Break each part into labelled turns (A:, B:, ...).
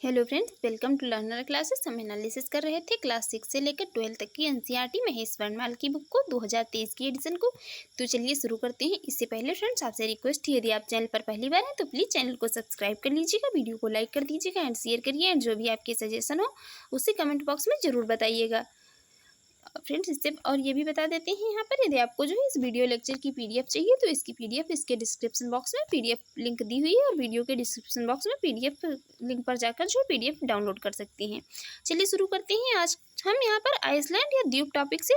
A: Hello friends, welcome to Learner Classes. हम analysis कर रहे थे क्लास 6 से लेकर 12 तक की एनसीईआरटी महेश वर्णमाल की बुक को 2023 की एडिशन को। तो चलिए शुरू करते हैं। इससे पहले फ्रेंड्स आपसे रिक्वेस्ट है, यदि आप चैनल पर पहली बार हैं तो प्लीज़ चैनल को सब्सक्राइब कर लीजिएगा, वीडियो को लाइक कर दीजिएगा एंड शेयर करिए, एंड जो भी आपके सजेशन हो उसे कमेंट बॉक्स में ज़रूर बताइएगा फ्रेंड्स। इससे और ये भी बता देते हैं यहाँ पर, यदि आपको जो है इस वीडियो लेक्चर की पीडीएफ चाहिए तो इसकी पीडीएफ इसके डिस्क्रिप्शन बॉक्स में पीडीएफ लिंक दी हुई है, और वीडियो के डिस्क्रिप्शन बॉक्स में पीडीएफ लिंक पर जाकर जो पीडीएफ डाउनलोड कर सकती हैं। चलिए शुरू करते हैं। आज हम यहाँ पर आइसलैंड या द्वीप टॉपिक से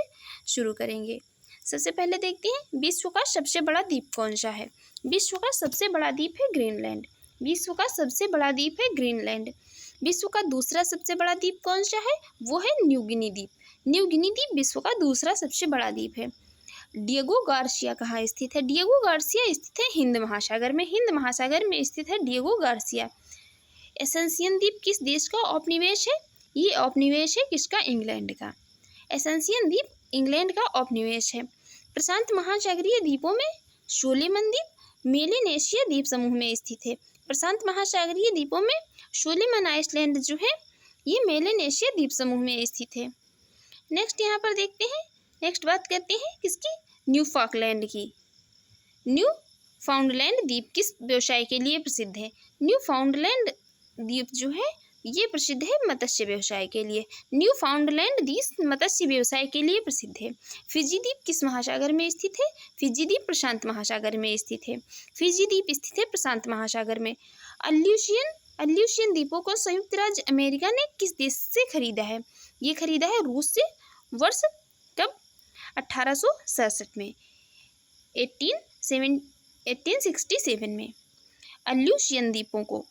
A: शुरू करेंगे। सबसे पहले देखते हैं, विश्व का सबसे बड़ा द्वीप कौन सा है। विश्व का सबसे बड़ा द्वीप है ग्रीनलैंड। विश्व का सबसे बड़ा द्वीप है ग्रीनलैंड। विश्व का दूसरा सबसे बड़ा द्वीप कौन सा है, वो है न्यू गिनी द्वीप। न्यू गिनी द्वीप विश्व का दूसरा सबसे बड़ा द्वीप है। डिएगो गार्सिया कहाँ स्थित है। डिएगो गार्सिया स्थित है हिंद महासागर में। हिंद महासागर में स्थित है डिएगो गार्सिया। एसेंशियन द्वीप किस देश का औपनिवेश है। ये औपनिवेश है किसका, इंग्लैंड का। एसेंशियन द्वीप इंग्लैंड का औपनिवेश है। प्रशांत महासागरीय द्वीपों में सोलोमन द्वीप मेलेनेशिया द्वीप समूह में स्थित है। प्रशांत महासागरीय द्वीपों में सोलोमन आइसलैंड जो है ये मेलेनेशिया द्वीप समूह में स्थित है। नेक्स्ट यहाँ पर देखते हैं, नेक्स्ट बात करते हैं किसकी, न्यू फॉकलैंड की। न्यू फाउंडलैंड द्वीप किस व्यवसाय के लिए प्रसिद्ध है। न्यू फाउंडलैंड द्वीप जो है ये प्रसिद्ध है मत्स्य व्यवसाय के लिए। न्यू फाउंडलैंड द्वीप मत्स्य व्यवसाय के लिए प्रसिद्ध है। फिजी द्वीप किस महासागर में स्थित है। फिजी द्वीप प्रशांत महासागर में स्थित है। फिजी द्वीप स्थित है प्रशांत महासागर में। अल्यूशियन द्वीपों को संयुक्त राज्य अमेरिका ने किस देश से खरीदा है। ये खरीदा है रूस से। वर्ष कब, 1867 में, 1867 में। अल्यूशियन द्वीपों को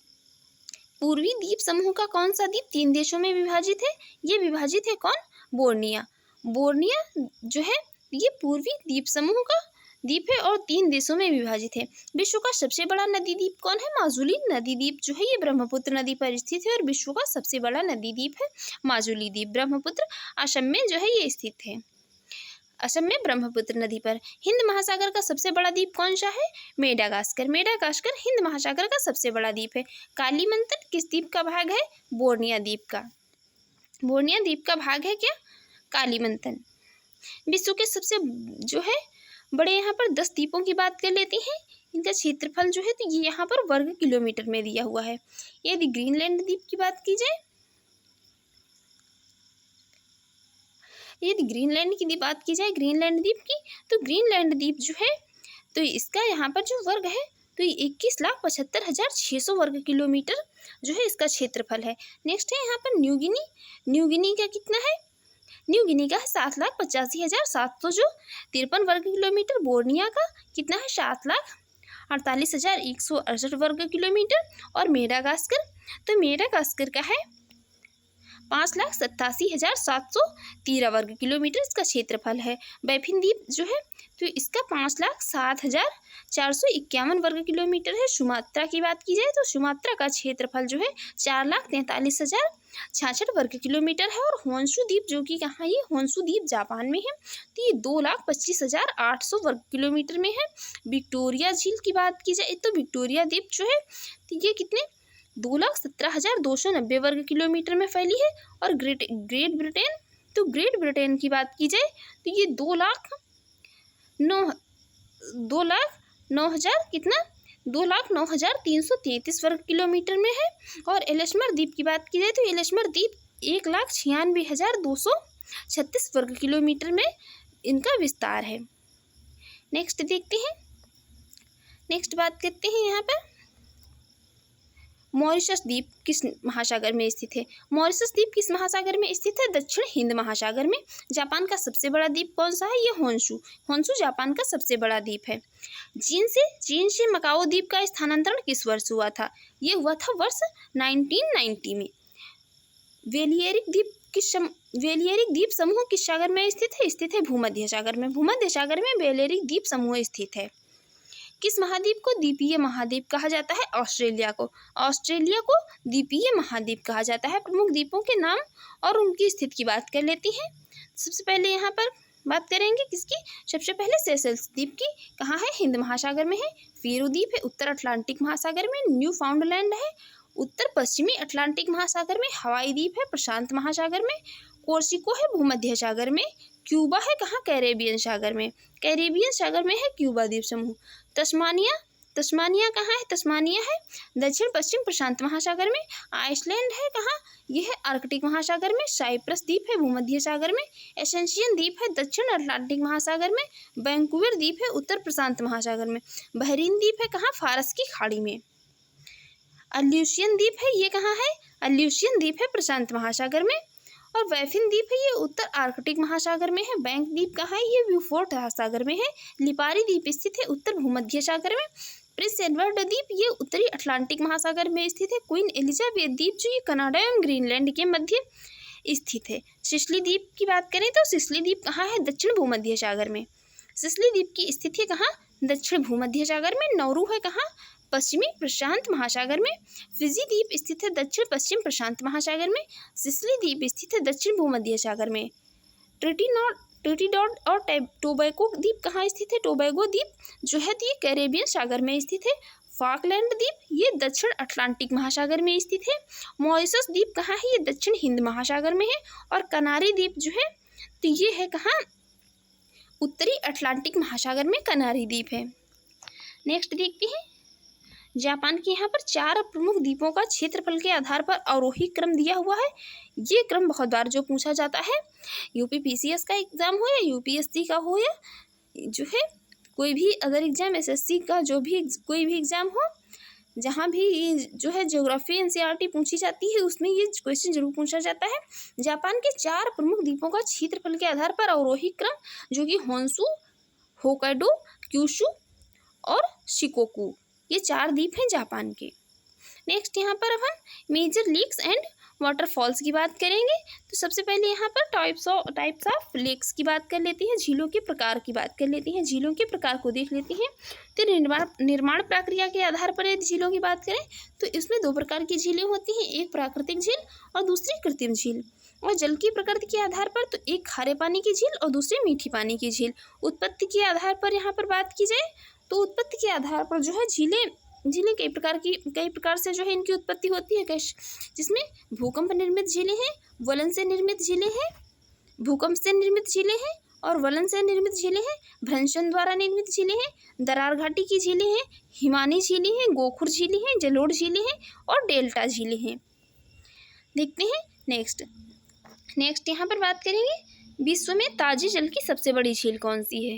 A: पूर्वी द्वीप समूह का कौन सा द्वीप 3 देशों में विभाजित है। ये विभाजित है कौन, बोर्निया। बोर्निया जो है ये पूर्वी द्वीप समूह का द्वीप है और 3 देशों में विभाजित है। विश्व का सबसे बड़ा नदी द्वीप कौन है। माजुली नदी द्वीप जो है ये ब्रह्मपुत्र नदी पर स्थित है, और विश्व का सबसे बड़ा नदी द्वीप है माजुली द्वीप। ब्रह्मपुत्र असम में जो है ये स्थित है, असम में ब्रह्मपुत्र नदी पर। हिंद महासागर का सबसे बड़ा द्वीप कौन सा है, मेडागास्कर। मेडागास्कर हिंद महासागर का सबसे बड़ा द्वीप है। कालीमंतन किस द्वीप का भाग है, बोर्निया द्वीप का। बोर्निया द्वीप का भाग है क्या, कालीमंतन। विश्व के सबसे जो है बड़े यहाँ पर 10 द्वीपों की बात कर लेते हैं। इनका क्षेत्रफल जो है तो ये यहाँ पर वर्ग किलोमीटर में दिया हुआ है। यदि ग्रीनलैंड द्वीप की बात की जाए, यदि ग्रीनलैंड की बात की जाए ग्रीनलैंड द्वीप की, तो ग्रीनलैंड द्वीप जो है तो इसका यहाँ पर जो वर्ग है तो 21,75,600 वर्ग किलोमीटर जो है इसका क्षेत्रफल है। नेक्स्ट है यहाँ पर न्यू गिनी। न्यू गिनी का कितना है, न्यू गिनी का है 7,85,700 जो 53 वर्ग किलोमीटर। बोर्निया का कितना है, 7,48,168 वर्ग किलोमीटर। और मेडागास्कर, तो मेडागास्कर का है 5,87,713 वर्ग किलोमीटर इसका क्षेत्रफल है। बैफिन द्वीप जो है तो इसका 5,07,451 वर्ग किलोमीटर है। सुमात्रा की बात की जाए तो सुमात्रा का क्षेत्रफल जो है 4,43,066 वर्ग किलोमीटर है। और होन्शु द्वीप जो कि कहाँ, ये होन्शु द्वीप जापान में है, तो ये 2,25,800 वर्ग किलोमीटर में है। विक्टोरिया झील की बात की जाए तो विक्टोरिया द्वीप जो है तो ये कितने, 2,17,290 वर्ग किलोमीटर में फैली है। और ग्रेट ब्रिटेन, तो ग्रेट ब्रिटेन की बात की जाए तो ये 2,09,333 वर्ग किलोमीटर में है। और एलेसमर द्वीप की बात की जाए तो एलेसमर द्वीप 1,96,236 वर्ग किलोमीटर में इनका विस्तार है। नेक्स्ट देखते हैं, नेक्स्ट बात करते हैं यहाँ पर मॉरिशस द्वीप किस महासागर में स्थित है। मॉरिशस द्वीप किस महासागर में स्थित है, दक्षिण हिंद महासागर में। जापान का सबसे बड़ा द्वीप कौन सा है, ये होन्शु। होन्शु जापान का सबसे बड़ा द्वीप है। चीन से मकाओ द्वीप का स्थानांतरण किस वर्ष हुआ था, ये हुआ था वर्ष 1990 में। वेलियरिक द्वीप समूह किस सागर में स्थित है, स्थित है भूमध्य सागर में। भूमध्य सागर में वेलियरिक द्वीप समूह स्थित है। किस महाद्वीप को द्वीपीय महाद्वीप कहा जाता है, ऑस्ट्रेलिया को। ऑस्ट्रेलिया को द्वीपीय महाद्वीप कहा जाता है। प्रमुख द्वीपों के नाम और उनकी स्थिति की बात कर लेती हैं। सबसे पहले यहाँ पर बात करेंगे किसकी, सबसे पहले सेशेल्स द्वीप की, कहाँ है, हिंद महासागर में है। फेरो द्वीप है उत्तर अटलांटिक महासागर में। न्यू फाउंडलैंड है उत्तर पश्चिमी अटलांटिक महासागर में। हवाई द्वीप है प्रशांत महासागर में। कोर्सिको है भूमध्य सागर में। क्यूबा है कहाँ, कैरेबियन सागर में। कैरेबियन सागर में है क्यूबा द्वीप समूह। तस्मानिया, तस्मानिया कहाँ है, तस्मानिया है दक्षिण पश्चिम प्रशांत महासागर में। आइसलैंड है कहाँ, यह है आर्कटिक महासागर में। साइप्रस द्वीप है भूमध्य सागर में। एसेंशियन द्वीप है दक्षिण अटलांटिक महासागर में। वैंकूवर द्वीप है उत्तर प्रशांत महासागर में। बहरीन द्वीप है कहाँ, फारस की खाड़ी में। अल्यूशियन द्वीप है, ये कहाँ है, अल्यूशियन द्वीप है प्रशांत महासागर में। और वैफिन द्वीप है, ये उत्तर आर्कटिक महासागर में है। बैंक द्वीप कहाँ है, ये ब्यूफोर्ट सागर में है। लिपारी द्वीप स्थित है उत्तर भूमध्य सागर में। प्रिंस एडवर्ड द्वीप ये उत्तरी अटलांटिक महासागर में स्थित है। क्वीन एलिजाबेथ द्वीप जो ये कनाडा एवं ग्रीनलैंड के मध्य स्थित है। सिसिली द्वीप की बात करें तो सिसिली द्वीप कहाँ है, दक्षिण भूमध्य सागर में। सिसिली द्वीप की स्थिति है कहाँ, दक्षिण भूमध्य सागर में। नौरू है कहाँ, पश्चिमी प्रशांत महासागर में। फिजी द्वीप स्थित है दक्षिण पश्चिम प्रशांत महासागर में। सिसिली द्वीप स्थित है दक्षिण भूमध्य सागर में। ट्रिनिडाद और टोबैगो द्वीप कहाँ स्थित है, टोबैगो द्वीप जो है तो ये कैरेबियन सागर में स्थित है। फॉकलैंड द्वीप ये दक्षिण अटलांटिक महासागर में स्थित है। मॉरिशस द्वीप कहाँ है, ये दक्षिण हिंद महासागर में है। और कनारी द्वीप जो है तो ये है कहाँ, उत्तरी अटलांटिक महासागर में कनारी द्वीप है। नेक्स्ट देखते हैं जापान के यहाँ पर 4 प्रमुख द्वीपों का क्षेत्रफल के आधार पर अवरोही क्रम दिया हुआ है। ये क्रम बहुत बार जो पूछा जाता है, यूपीपीसीएस का एग्जाम हो या यूपीएससी का हो या जो है कोई भी अदर एग्जाम, एसएससी का जो भी कोई भी एग्जाम हो, जहाँ भी जो है ज्योग्राफी एनसीईआरटी पूछी जाती है उसमें ये क्वेश्चन जरूर पूछा जाता है। जापान के 4 प्रमुख द्वीपों का क्षेत्रफल के आधार पर अवरोही क्रम जो कि होन्शु, होक्काइडो, क्यूशु और शिकोकू, ये 4 द्वीप हैं जापान के। नेक्स्ट यहाँ पर अब हम मेजर लेक्स एंड वाटरफॉल्स की बात करेंगे। तो सबसे पहले यहाँ पर टाइप्स ऑफ लेक्स की बात कर लेते हैं, झीलों के प्रकार की बात कर लेते हैं। झीलों के प्रकार को देख लेते हैं। तो निर्माण प्रक्रिया के आधार पर यदि झीलों की बात करें तो इसमें 2 प्रकार की झीलें होती हैं, एक प्राकृतिक झील और दूसरी कृत्रिम झील। और जल की प्रकृति के आधार पर तो एक खारे पानी की झील और दूसरी मीठी पानी की झील। उत्पत्ति के आधार पर यहाँ पर बात की जाए तो उत्पत्ति के आधार पर जो है झीलें कई प्रकार से जो है इनकी उत्पत्ति होती है, जिसमें भूकंप निर्मित झीलें हैं, वलन से निर्मित झीलें हैं, भूकंप से निर्मित झीलें हैं और वलन से निर्मित झीलें हैं, भ्रंशन द्वारा निर्मित झीलें हैं, दरार घाटी की झीलें हैं, हिमानी झीलें हैं, गोखुर झीलें हैं, जलोढ़ झीलें हैं और डेल्टा झीलें हैं। देखते हैं नेक्स्ट यहाँ पर बात करेंगे विश्व में ताजे जल की सबसे बड़ी झील कौन सी है,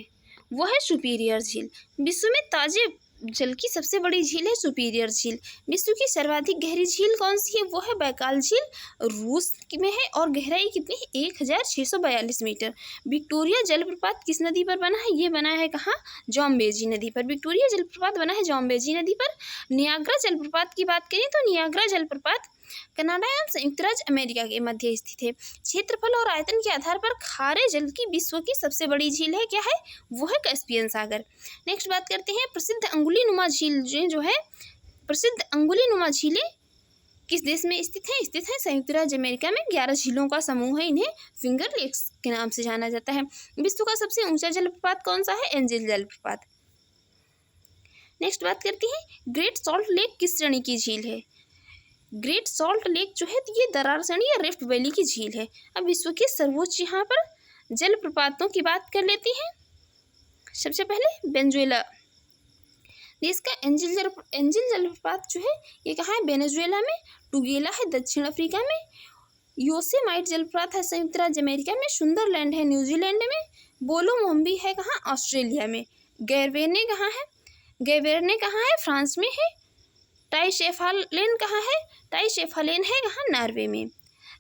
A: वो है सुपीरियर झील। विश्व में ताजे जल की सबसे बड़ी झील है सुपीरियर झील। विश्व की सर्वाधिक गहरी झील कौन सी है, वो है बैकाल झील, रूस में है और गहराई कितनी है 1642 मीटर। विक्टोरिया जलप्रपात किस नदी पर बना है, ये बना है कहाँ, जाम्बेजी नदी पर। विक्टोरिया जलप्रपात बना है जाम्बेजी नदी पर। नियाग्रा जलप्रपात की बात करें तो नियाग्रा जलप्रपात कनाडा एवं संयुक्त राज्य अमेरिका के मध्य स्थित है। क्षेत्रफल और आयतन के आधार पर खारे जल की विश्व की सबसे बड़ी झील है, क्या है, वो है कैस्पियन सागर। नेक्स्ट बात करते हैं प्रसिद्ध अंगुलीनुमा झील जो है, प्रसिद्ध अंगुलीनुमा झीलें किस देश में स्थित है संयुक्त राज्य अमेरिका में। 11 झीलों का समूह है, इन्हें फिंगर लेक्स के नाम से जाना जाता है। विश्व का सबसे ऊंचा जलप्रपात कौन सा है, एंजिल जलप्रपात। नेक्स्ट बात करते हैं ग्रेट सॉल्ट लेक किस श्रेणी की झील है। ग्रेट सॉल्ट लेक जो है ये दरार श्रेणी या रिफ्ट वैली की झील है। अब विश्व के सर्वोच्च यहाँ पर जलप्रपातों की बात कर लेते हैं। सबसे पहले वेनेजुएला देश का एंजिल जलप्रपात जो है ये कहाँ है, वेनेजुएला में। टुगेला है दक्षिण अफ्रीका में। योसेमाइट जलप्रपात है संयुक्त राज्य अमेरिका में। सुंदरलैंड है न्यूजीलैंड में। बोलोमोम्बी है कहाँ, ऑस्ट्रेलिया में। गैवेरने कहाँ है, फ्रांस में है। टाइशेफालेन कहाँ है, टाइशेफालेन है कहाँ, नॉर्वे में।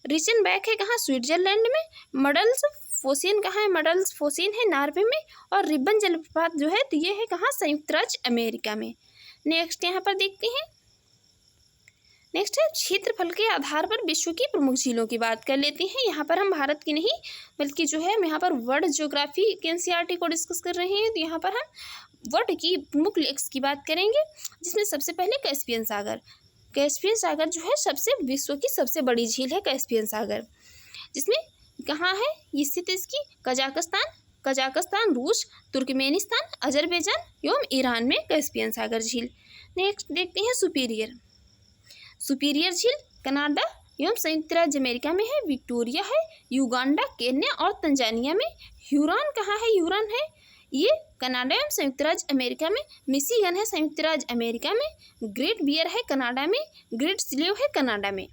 A: रिचनबैक है कहाँ, स्विट्जरलैंड में। मडल्स फोसिन कहाँ है, मडल्स फोसिन है नॉर्वे में। और रिबन जलप्रपात जो है तो ये है कहाँ, संयुक्त राज्य अमेरिका में। नेक्स्ट यहाँ पर देखते हैं, नेक्स्ट है क्षेत्रफल के आधार पर विश्व की प्रमुख झीलों की बात कर लेते हैं। यहाँ पर हम भारत की नहीं बल्कि जो है हम यहाँ पर वर्ल्ड ज्योग्राफी के एनसीईआरटी को डिस्कस कर रहे हैं। तो यहाँ पर हम वर्ल्ड की प्रमुख लेक्स की बात करेंगे, जिसमें सबसे पहले कैस्पियन सागर जो है विश्व की सबसे बड़ी झील है कैस्पियन सागर, जिसमें कहाँ है ये स्थित, इसकी कजाकिस्तान, रूस, तुर्कमेनिस्तान, अजरबैजान एवं ईरान में कैस्पियन सागर झील। नेक्स्ट देखते हैं सुपीरियर झील कनाडा एवं संयुक्त राज्य अमेरिका में है। विक्टोरिया है युगांडा, केन्या और तंजानिया में। ह्यूरॉन कहाँ है? ह्यूरॉन है ये कनाडा एवं संयुक्त राज्य अमेरिका में। मिशिगन है संयुक्त राज्य अमेरिका में। ग्रेट बियर है कनाडा में। ग्रेट स्लेव है कनाडा में।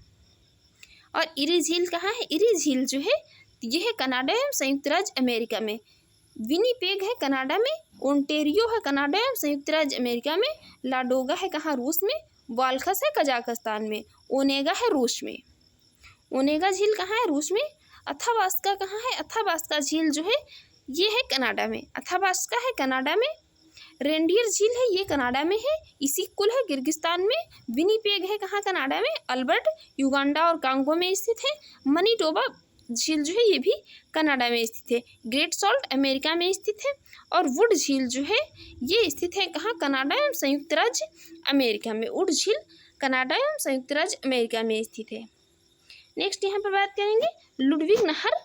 A: और इरी झील कहाँ है? इरी झील जो है ये है कनाडा एवं संयुक्त राज्य अमेरिका में। विनीपेग है कनाडा में। ओंटेरियो है कनाडा एवं संयुक्त राज्य अमेरिका में। लाडोगा है कहाँ? रूस में। वाल्खस है कजाकिस्तान में। ओनेगा है रूस में। ओनेगा झील कहाँ है? रूस में। अथाबास्का कहाँ है? अथाबास्का झील जो है ये है कनाडा में। अथाबास्का है कनाडा में। रेंडियर झील है ये कनाडा में है। इसिक्कुल है किर्गिस्तान में। विनीपेग है कहाँ? कनाडा में। अल्बर्ट युगांडा और कांगो में स्थित है। मनीटोबा झील जो है ये भी कनाडा में स्थित है। ग्रेट सॉल्ट अमेरिका में स्थित है। और वुड झील जो है ये स्थित है कहाँ? कनाडा एवं संयुक्त राज्य अमेरिका में। वुड झील कनाडा एवं संयुक्त राज्य अमेरिका में स्थित है। नेक्स्ट यहाँ पर बात करेंगे लुडविग नहर।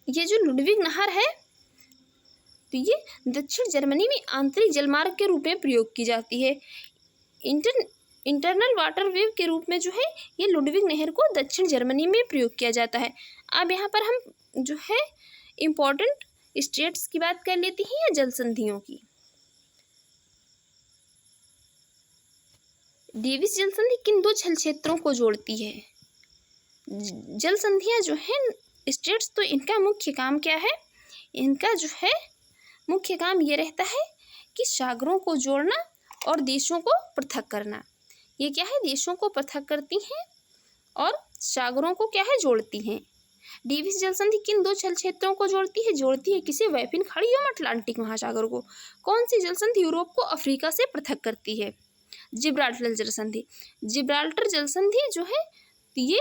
A: ये जो लुडविग नहर है तो ये दक्षिण जर्मनी में आंतरिक जलमार्ग के रूप में प्रयोग की जाती है। इंटरनल वाटर वेव के रूप में जो है ये लुडविग नहर को दक्षिण जर्मनी में प्रयोग किया जाता है। अब यहाँ पर हम जो है इम्पोर्टेंट स्टेट्स की बात कर लेते हैं या जल संधियों की। डेविस जल संधि किन दो जल क्षेत्रों को जोड़ती है? जल संधियाँ जो है स्टेट्स, तो इनका मुख्य काम क्या है? इनका जो है मुख्य काम ये रहता है कि सागरों को जोड़ना और देशों को पृथक करना। ये क्या है? देशों को पृथक करती हैं और सागरों को क्या है? जोड़ती हैं। डेविस जल संधि किन दो जल क्षेत्रों को जोड़ती है? जोड़ती है किसे? बाइफिन खाड़ी एवं अटलांटिक महासागर को। कौन सी जल संधि यूरोप को अफ्रीका से पृथक करती है? जिब्राल्टर जल संधि। जिब्राल्टर जल संधि जो है ये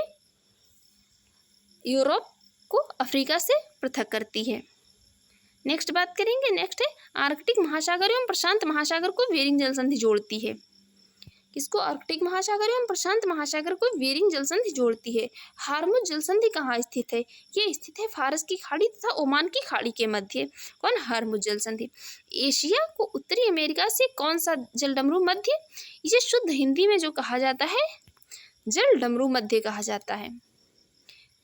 A: यूरोप को अफ्रीका से पृथक करती है। नेक्स्ट बात करेंगे, नेक्स्ट है आर्कटिक महासागर एवं प्रशांत महासागर को बेरिंग जल संधि जोड़ती है। किसको? आर्कटिक महासागर एवं प्रशांत महासागर को बेरिंग जल संधि जोड़ती है। हार्मुज जल संधि कहाँ स्थित है? ये स्थित है फारस की खाड़ी तथा ओमान की खाड़ी के मध्य। कौन? हार्मुज जल संधि। एशिया को उत्तरी अमेरिका से कौन सा जल डमरू मध्य? इसे शुद्ध हिंदी में जो कहा जाता है जल डमरू मध्य कहा जाता है।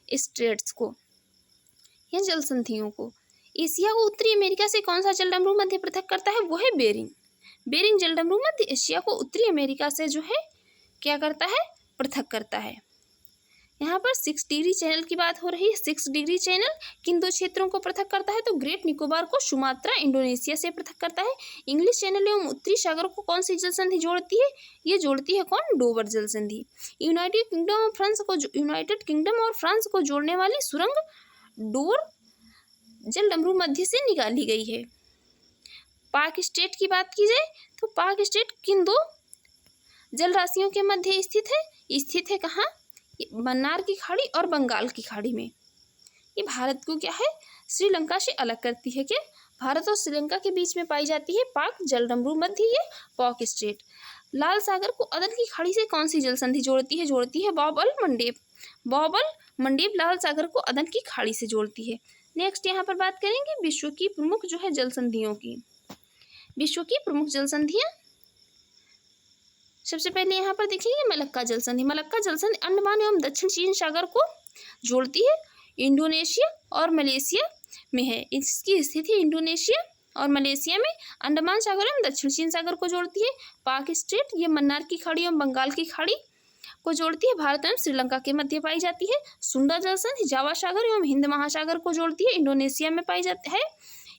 A: स्टेट्स को या जल संधियों को एशिया को उत्तरी अमेरिका से कौन सा जल डमरू मध्य पृथक करता है? वो है बेरिंग। बेरिंग जल डमरू मध्य एशिया को उत्तरी अमेरिका से जो है क्या करता है? पृथक करता है। यहाँ पर 6 डिग्री चैनल की बात हो रही है। 6 डिग्री चैनल किन दो क्षेत्रों को पृथक करता है? तो ग्रेट निकोबार को सुमात्रा इंडोनेशिया से पृथक करता है। इंग्लिश चैनल एवं उत्तरी सागर को कौन सी जल संधि जोड़ती है? ये जोड़ती है कौन? डोवर जल संधि। यूनाइटेड किंगडम और फ्रांस को जोड़ने वाली सुरंग डोवर जल डमरू मध्य से निकाली गई है। पाक स्टेट की बात की जाए तो पाक स्टेट किन दो जल राशियों के मध्य स्थित है? स्थित है कहाँ? मन्नार की खाड़ी और बंगाल की खाड़ी में। ये भारत को क्या है? श्रीलंका से अलग करती है। क्या? भारत और श्रीलंका के बीच में पाई जाती है पाक जल डमरू मध्य, ये पाक स्टेट। लाल सागर को अदन की खाड़ी से कौन सी जल संधि जोड़ती है? जोड़ती है बौबल मंडेप। बौबल मंडेप लाल सागर को अदन की खाड़ी से जोड़ती है। नेक्स्ट यहाँ पर बात करेंगे विश्व की प्रमुख जो है जल संधियों की। विश्व की प्रमुख जल संधियाँ सबसे पहले यहाँ पर देखेंगे मलक्का जल संधि। मलक्का जल संधि अंडमान एवं दक्षिण चीन सागर को जोड़ती है। इंडोनेशिया और मलेशिया में है। इसकी स्थिति इंडोनेशिया और मलेशिया में। अंडमान सागर एवं दक्षिण चीन सागर को जोड़ती है। पाक स्टेट ये मन्नार की खाड़ी एवं बंगाल की खाड़ी को जोड़ती है। भारत एवं श्रीलंका के मध्य पाई जाती है। सुंडा जल संधि जावा सागर एवं हिंद महासागर को जोड़ती है। इंडोनेशिया में पाई जाती है।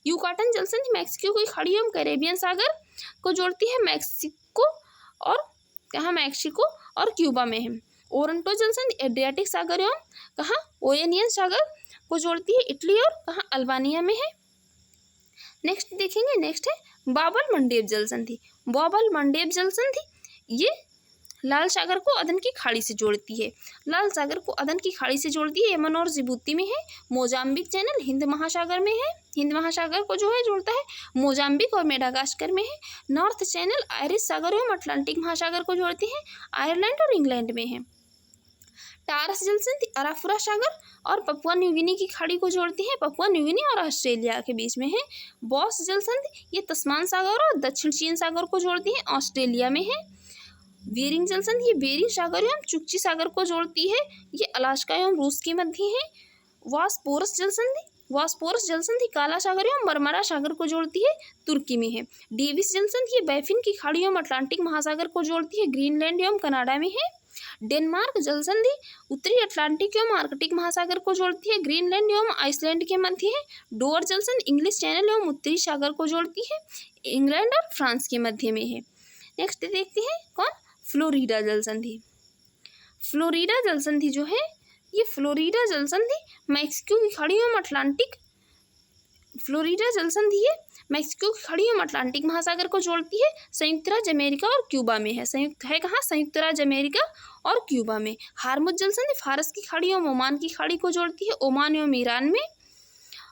A: युकाटन जल संधि मैक्सिको की खाड़ी एवं कैरेबियन सागर को जोड़ती है। मैक्सिको और कहाँ? मैक्सिको और क्यूबा में है। ओरंटो जल संधि एड्रियाटिक सागर एवं कहाँ? ओयनियन सागर को जोड़ती है। इटली और कहाँ? अल्बानिया में है। नेक्स्ट देखेंगे, नेक्स्ट है बाबल मंडेप जल संधि। बाबल मंडेप जल संधि ये लाल सागर को अदन की खाड़ी से जोड़ती है। लाल सागर को अदन की खाड़ी से जोड़ती है। यमन और जिबूती में है। मोजाम्बिक चैनल हिंद महासागर में है। हिंद महासागर को जो है जोड़ता है मोजाम्बिक और मेडागास्कर में है। नॉर्थ चैनल आयरिश सागर एवं अटलांटिक महासागर को जोड़ते हैं। आयरलैंड और इंग्लैंड में है। टारस जल संधि अराफुरा सागर और पपुआ न्यूगिनी की खाड़ी को जोड़ती है। पपुआ न्यूगिनी और ऑस्ट्रेलिया के बीच में है। बॉस जल संधि ये तस्मान सागर और दक्षिण चीन सागर को जोड़ती है। ऑस्ट्रेलिया में है। बेरिंग जल संधि ये बेरिंग सागर एवं चुकची सागर को जोड़ती है, ये अलास्का एवं रूस के मध्य है। वास्पोरस जल संधि, वास्पोरस जल संधि काला सागर एवं मरमरा सागर को जोड़ती है, तुर्की में है। डेविस जल संधि ये बैफिन की खाड़ी एवं अटलांटिक महासागर को जोड़ती है, ग्रीनलैंड एवं कनाडा में है। डेनमार्क जल संधि उत्तरी अटलांटिक एवं आर्कटिक महासागर को जोड़ती है, ग्रीनलैंड एवं आइसलैंड के मध्य है। डोवर जल संधि इंग्लिश चैनल एवं उत्तरी सागर को जोड़ती है, इंग्लैंड और फ्रांस के मध्य में है। नेक्स्ट देखते हैं कौन, फ्लोरिडा जल संधि। फ्लोरिडा जल संधि जो है ये फ्लोरिडा जल संधि मैक्सिको की खाड़ी एवं अटलांटिक, फ्लोरिडा जल संधि ये मैक्सिको की खाड़ी एवं अटलांटिक महासागर को जोड़ती है, संयुक्त राज्य अमेरिका और क्यूबा में है। संयुक्त है कहाँ, संयुक्त राज्य अमेरिका और क्यूबा में। हार्मुज जल संधि फारस की खाड़ी एवं ओमान की खाड़ी को जोड़ती है, ओमान एवं ईरान में।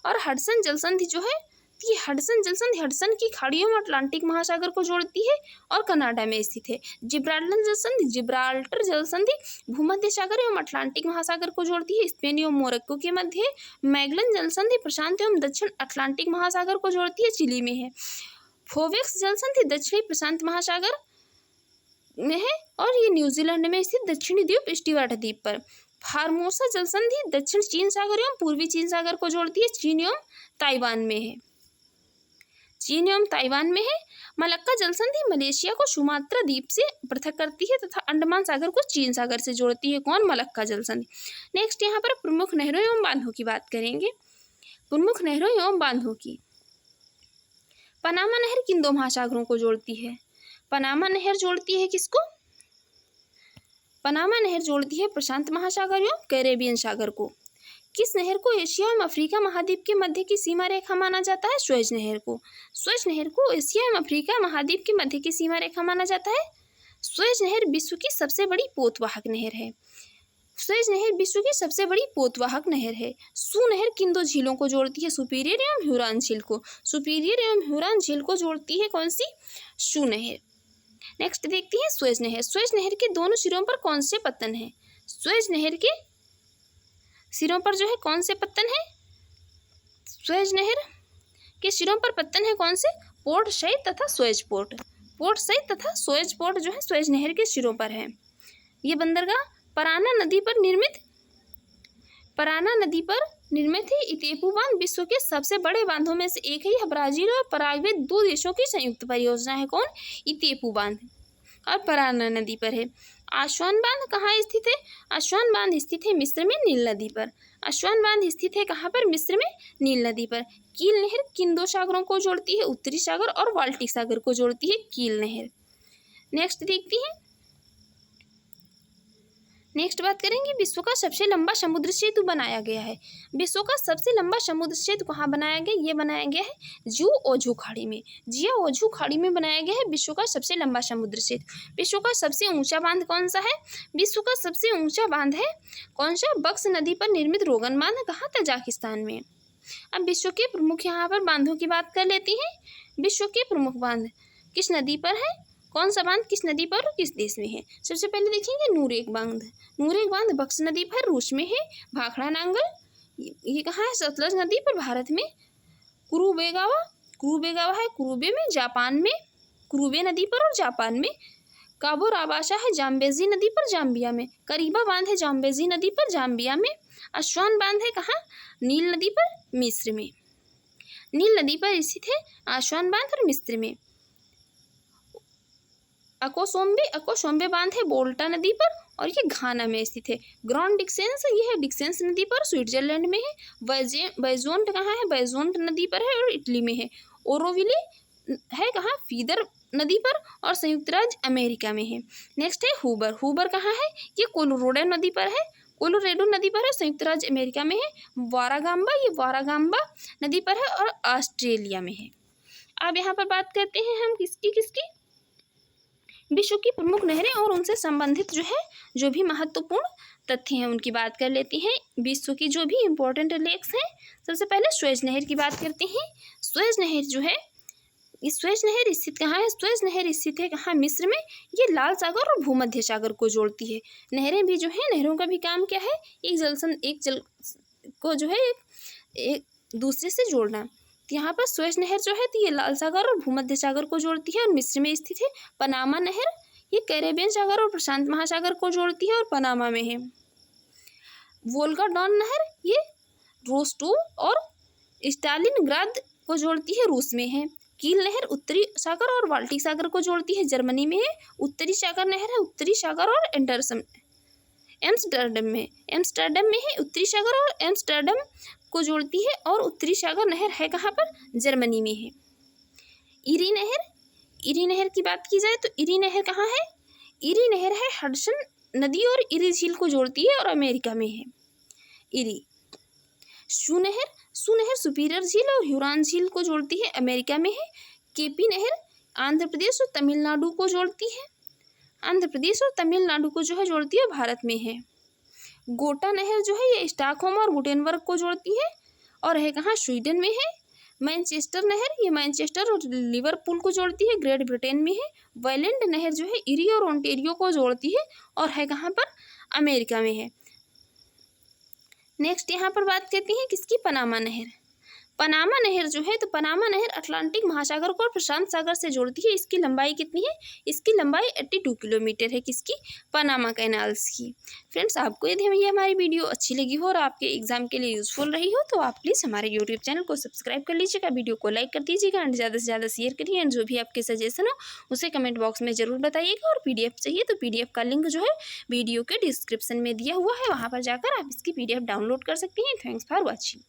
A: और हडसन जल संधि जो है ये हडसन जल संधि हडसन की खाड़ी एवं अटलांटिक महासागर को जोड़ती है और कनाडा में स्थित है। जिब्राल्टर जल संधि, जिब्राल्टर जल संधि भूमध्य सागर एवं अटलांटिक महासागर को जोड़ती है, स्पेन एवं मोरक्को के मध्य है। मैगलन जल संधि प्रशांत एवं दक्षिण अटलांटिक महासागर को जोड़ती है, चिली में है। फोवेक्स जल संधि दक्षिणी प्रशांत महासागर में है और ये न्यूजीलैंड में स्थित दक्षिणी द्वीप स्टीवर्ट द्वीप पर। फार्मोसा जल संधि दक्षिण चीन सागर एवं पूर्वी चीन सागर को जोड़ती है, चीन एवं ताइवान में है, चीन एवं ताइवान में है। मलक्का जल संधि मलेशिया को सुमात्रा द्वीप से पृथक करती है तथा अंडमान सागर को चीन सागर से जोड़ती है, कौन, मलक्का जल संधि। नेक्स्ट यहाँ पर प्रमुख नहरों एवं बांधों की बात करेंगे। प्रमुख नहरों एवं बांधों की, पनामा नहर किन दो महासागरों को जोड़ती है, पनामा नहर जोड़ती है किसको, पनामा नहर जोड़ती है प्रशांत महासागर एवं कैरेबियन सागर को। किस नहर को एशिया एवं अफ्रीका महाद्वीप के मध्य की सीमा रेखा माना जाता है, सुएज नहर को। सुएज नहर को एशिया एवं अफ्रीका महाद्वीप के मध्य की सीमा रेखा माना जाता है। सुएज नहर विश्व की सबसे बड़ी पोतवाहक नहर है, सुएज नहर विश्व की सबसे बड़ी पोतवाहक नहर है। सू नहर किन दो झीलों को जोड़ती है, सुपीरियर एवं ह्यूरॉन झील को, सुपीरियर एवं ह्यूरॉन झील को जोड़ती है कौन सी, सू नहर। नेक्स्ट देखते हैं सुएज नहर। सुएज नहर के दोनों सिरों पर कौन से पत्तन है, सुएज नहर के सिरों पर जो है कौन से पत्तन है, सुएज नहर के सिरों पर पत्तन है कौन से, पोर्ट सईद तथा सुएज पोर्ट, पोर्ट सईद तथा सुएज पोर्ट जो है सुएज नहर के सिरों पर है। ये बंदरगाह पराना नदी पर निर्मित, पराना नदी पर निर्मित है। इतेपू बांध विश्व के सबसे बड़े बांधों में से एक है, यह ब्राजील और पराग्वे दो देशों की संयुक्त परियोजना है, कौन, इतेपू बांध, और पराना नदी पर है। आस्वान बांध कहाँ स्थित है, आस्वान बांध स्थित है मिस्र में नील नदी पर, आस्वान बांध स्थित है कहाँ पर, मिस्र में नील नदी पर। कील नहर किन दो सागरों को जोड़ती है, उत्तरी सागर और बाल्टिक सागर को जोड़ती है, कील नहर। नेक्स्ट देखती हैं, नेक्स्ट बात करेंगे विश्व का सबसे लंबा समुद्र सेतु बनाया गया है। विश्व का सबसे लंबा समुद्र सेतु कहाँ बनाया गया, ये बनाया गया है जियो ओझू खाड़ी में, जिया ओझू खाड़ी में बनाया गया है विश्व का सबसे लंबा समुद्र सेतु। विश्व का सबसे ऊंचा बांध कौन सा है, विश्व का सबसे ऊंचा बांध है कौन सा, बक्स नदी पर निर्मित रोगन बांध, कहाँ, तजाकिस्तान में। अब विश्व के प्रमुख यहाँ पर बांधों की बात कर लेती हैं। विश्व के प्रमुख बांध किस नदी पर है, कौन सा बांध किस नदी पर और किस देश में है। सबसे पहले देखेंगे नूरेक बांध, नूरेक बांध बक्स नदी पर रूस में है। भाखड़ा नांगल ये कहाँ है, सतलज नदी पर भारत में। कुरुबेगावा, कुरुबेगावा है कुरुबे में, जापान में, कुरुबे नदी पर और जापान में। काबो राबाशा है जाम्बेजी नदी पर, जाम्बिया में। करीबा बांध है जाम्बेजी नदी पर, जाम्बिया में। अस्वान बांध है कहाँ, नील नदी पर, मिस्र में। नील नदी पर स्थित है आस्वान बांध और मिस्र में। अकोसोम्बे, अकोसोम्बे बांध है बोल्टा नदी पर और ये घाना में स्थित है। ग्रॉन्ड डिक्सेंस ये है डिक्सेंस नदी पर, स्विट्जरलैंड में है। बैजोन्ट कहाँ है, बैजोन्ट नदी पर है और इटली में है। ओरोविले है कहाँ, फीदर नदी पर और संयुक्त राज्य अमेरिका में है। नेक्स्ट है हुबर, हुबर कहाँ है, ये कोलोराडो नदी पर है, कोलोराडो नदी पर है, संयुक्त राज्य अमेरिका में है। वारागाम्बा ये वारागाम्बा नदी पर है और ऑस्ट्रेलिया में है। अब यहाँ पर बात करते हैं हम किसकी किसकी, विश्व की प्रमुख नहरें और उनसे संबंधित जो है जो भी महत्वपूर्ण तथ्य हैं उनकी बात कर लेती हैं। विश्व की जो भी इम्पोर्टेंट लेक्स हैं, सबसे पहले सुएज नहर की बात करते हैं। सुएज नहर जो है, इस सुएज नहर स्थित कहाँ है, सुएज नहर स्थित है कहाँ, मिस्र में। ये लाल सागर और भूमध्य सागर को जोड़ती है। नहरें भी जो है, नहरों का भी काम क्या है, एक जल को जो है एक दूसरे से जोड़ना। तो यहाँ पर सुएज नहर जो है तो ये लाल सागर और भूमध्य सागर को जोड़ती है और मिस्र में स्थित है। पनामा नहर ये कैरेबियन सागर और प्रशांत महासागर को जोड़ती है और पनामा में है। वोल्गा डॉन नहर ये रोस्टोव और स्टालिनग्राद को जोड़ती है, रूस में है। कील नहर उत्तरी सागर और बाल्टिक सागर को जोड़ती है, जर्मनी में है। उत्तरी सागर नहर है उत्तरी सागर और एम्स्टर्डम में है। उत्तरी सागर और एम्स्टर्डम को जोड़ती है और उत्तरी सागर नहर है कहाँ पर, जर्मनी में है। इरी नहर की बात की जाए तो इरी नहर कहाँ है, इरी नहर है हडसन नदी और इरी झील को जोड़ती है और अमेरिका में है इरी। सू नहर सुपीरियर झील और ह्यूरॉन झील को जोड़ती है, अमेरिका में है। केपी नहर आंध्र प्रदेश और तमिलनाडु को जोड़ती है, आंध्र प्रदेश और तमिलनाडु को जो है जोड़ती है, भारत में है। गोटा नहर जो है ये स्टॉकहोम और गुटेनबर्ग को जोड़ती है और है कहाँ, स्वीडन में है। मैनचेस्टर नहर ये मैनचेस्टर और लिवरपूल को जोड़ती है, ग्रेट ब्रिटेन में है। वाइलेंड नहर जो है इरी और ओंटेरियो को जोड़ती है और है कहाँ पर, अमेरिका में है। नेक्स्ट यहाँ पर बात करते हैं किसकी, पनामा नहर। पनामा नहर जो है तो पनामा नहर अटलांटिक महासागर को प्रशांत सागर से जोड़ती है। इसकी लंबाई कितनी है, इसकी लंबाई 82 किलोमीटर है, किसकी, पनामा कैनाल्स की। फ्रेंड्स, आपको यदि ये हमारी वीडियो अच्छी लगी हो और आपके एग्जाम के लिए यूजफुल रही हो तो आप प्लीज़ हमारे यूट्यूब चैनल को सब्सक्राइब कर लीजिएगा, वीडियो को लाइक कर दीजिएगा एंड ज़्यादा से ज़्यादा शेयर करिए एंड जो भी आपके सजेशन हो उसे कमेंट बॉक्स में ज़रूर बताइएगा। और PDF चाहिए तो PDF का लिंक जो है वीडियो के डिस्क्रिप्शन में दिया हुआ है, वहाँ पर जाकर आप इसकी PDF डाउनलोड कर सकती हैं। Thanks for watching.